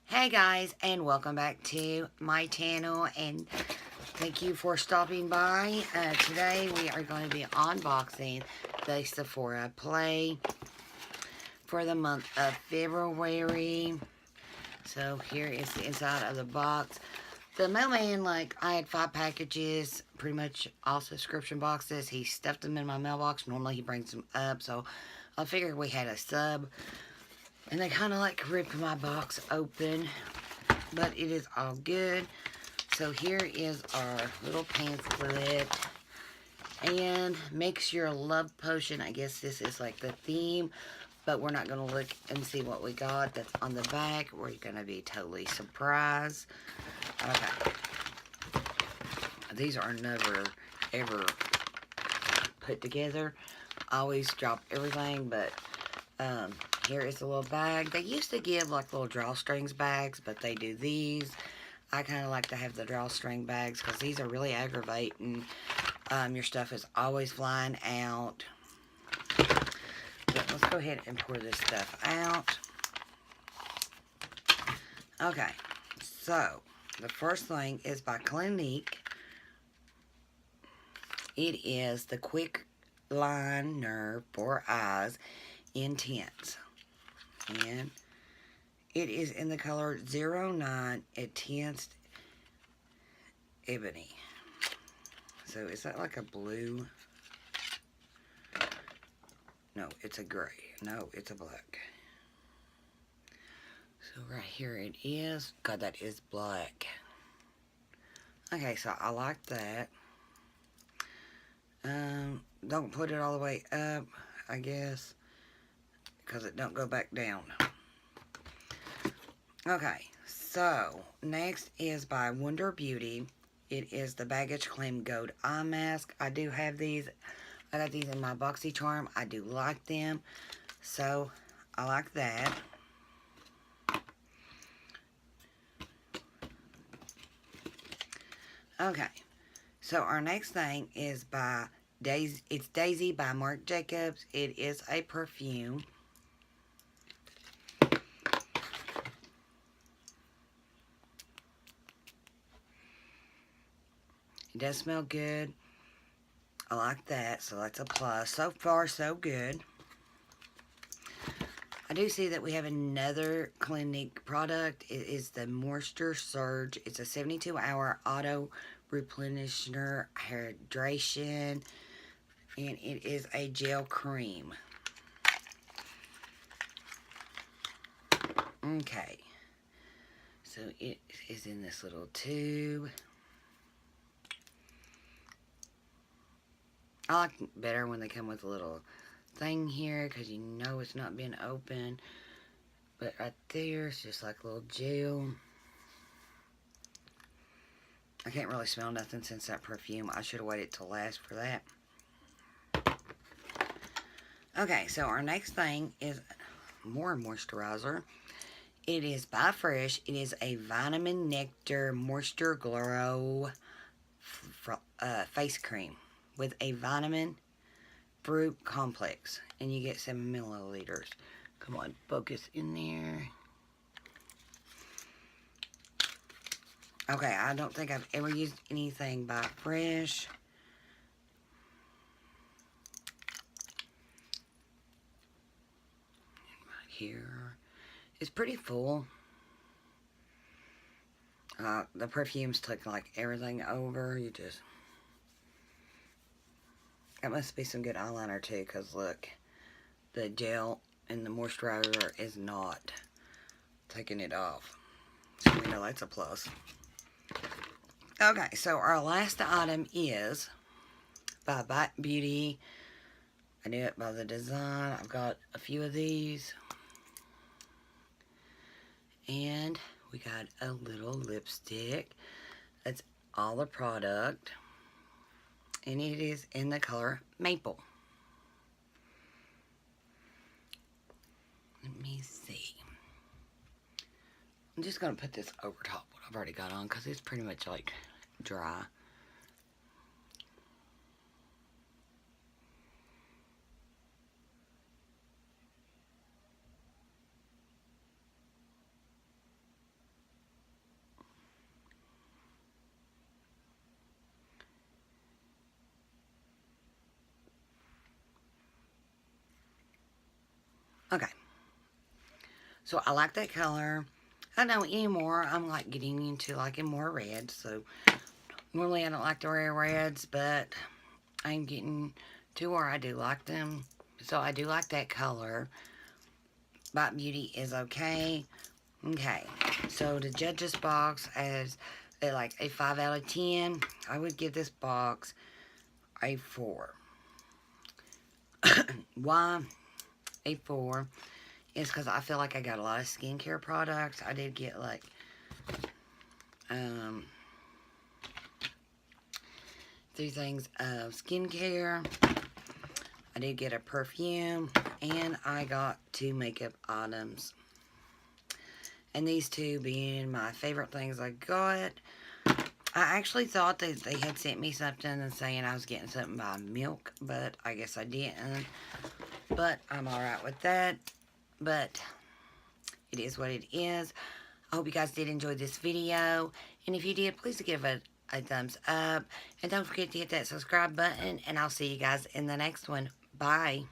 Hey guys, and welcome back to my channel, and thank you for stopping by. Today we are going to be unboxing the Sephora Play for the month of February. So here is the inside of the box. The mailman, I had 5 packages, pretty much all subscription boxes. He stuffed them in my mailbox. Normally he brings them up, so I figured we had a sub. And they kind of ripped my box open, but it is all good. So here is our little pamphlet, and Mix Your Love Potion. I guess this is like the theme, but we're not going to look and see what we got. That's on the back. We're going to be totally surprised. Okay. These are never, ever put together. I always drop everything, but here is the little bag. They used to give little drawstrings bags, but they do these. I kind of like to have the drawstring bags because these are really aggravating. Your stuff is always flying out. But let's go ahead and pour this stuff out. Okay, so the first thing is by Clinique. It is the Quick Liner for Eyes Intense. And it is in the color 09 Intense Ebony. So is that like a blue? No, it's a gray. No, it's a black. So right here it is. God, that is black. Okay, so I like that. Don't put it all the way up, I guess, because it don't go back down. Okay, so next is by Wonder Beauty. It is the Baggage Claim Gold Eye Mask. I do have these. I got these in my BoxyCharm. I do like them, so I like that. Okay, so our next thing is by Daisy. It's Daisy by Marc Jacobs. It is a perfume. It does smell good. I like that, so that's a plus. So far, so good. I do see that we have another Clinique product. It is the Moisture Surge. It's a 72-hour auto replenisher hydration, and it is a gel cream. Okay, so it is in this little tube. I like it better when they come with a little thing here, because you know it's not been opened. But right there, it's just like a little gel. I can't really smell nothing since that perfume. I should have waited till last for that. Okay, so our next thing is more moisturizer. It is by Fresh. It is a Vitamin Nectar Moisture Glow face cream with a vitamin fruit complex, and you get 7 milliliters. Come on, focus in there. Okay, I don't think I've ever used anything by Fresh. Right here. It's pretty full. The perfumes took everything over. That must be some good eyeliner too, because look, the gel and the moisturizer is not taking it off. So we know that's a plus. Okay, so our last item is by Bite Beauty. I knew it by the design. I've got a few of these. And we got a little lipstick. That's all the product. And it is in the color Maple. Let me see. I'm just going to put this over top what I've already got on, because it's pretty much dry. Okay. So I like that color. I know anymore I'm like getting into liking more reds. So normally I don't like to wear reds, but I'm getting to where I do like them. So I do like that color. Bite Beauty is okay. Okay. So to judge this box as like a 5 out of 10, I would give this box a 4. Why a 4? Is because I feel like I got a lot of skincare products. I did get like 3 things of skincare. I did get a perfume, and I got 2 makeup items. And these 2 being my favorite things I got. I actually thought that they had sent me something and saying I was getting something by Milk, but I guess I didn't. But I'm alright with that. But it is what it is. I hope you guys did enjoy this video. And if you did, please give it a thumbs up. And don't forget to hit that subscribe button. And I'll see you guys in the next one. Bye.